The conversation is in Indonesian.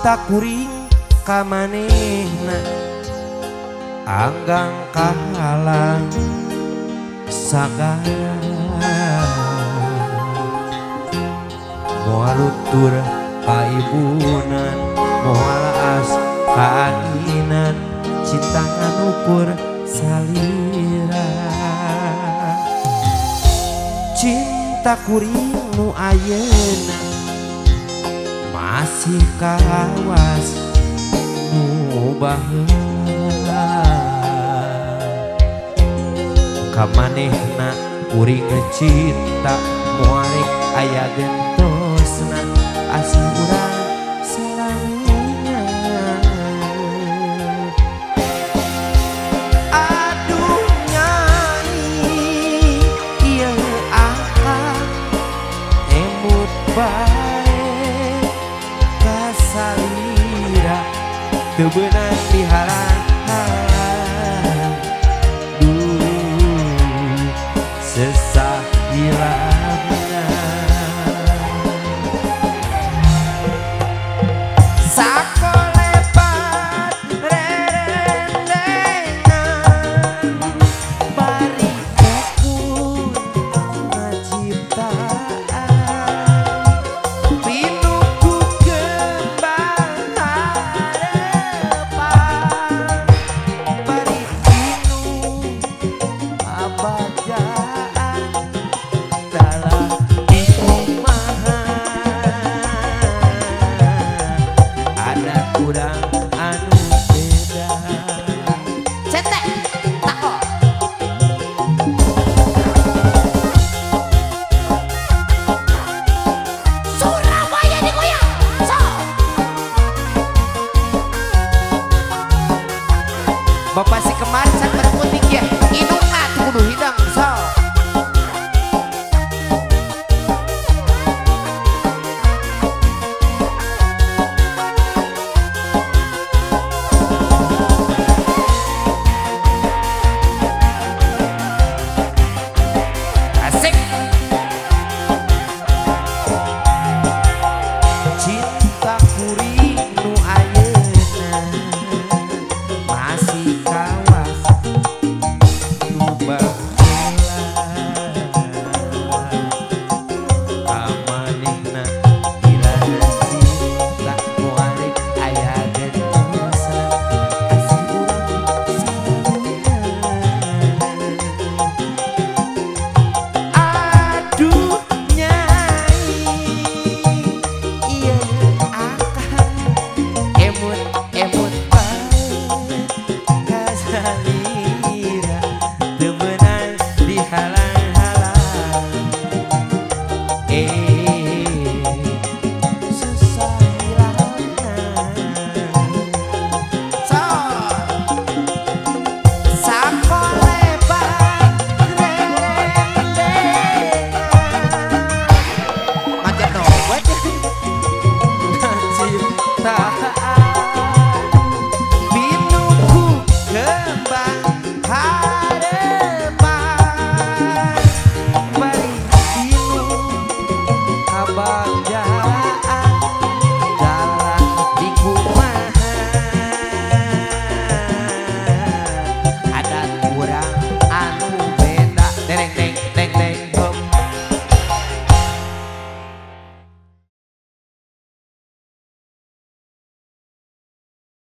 cinta kuring ka manehna anggang kahalang sagara moal lutur ka ibunan moal as ka anginan cinta nganukur salira cinta kuring nu ayeuna masih kawas nu baheula ka manehna kuring cinta moal aya gentosna asih urang salamina aduh nyai ieu akang emut bae kasalira teu beunang dihalang-halang duh sesah hilangna sakolepat rerendengan bari kekun ngaciptaan pinuku kembang harepan bari pinu abadaan dalam ada kurang anu beda cetek tako Surabaya digoyang so Bapak si kemar can berputik ya hidungna kudu hidang so asik cinta kuring nu ayeuna masih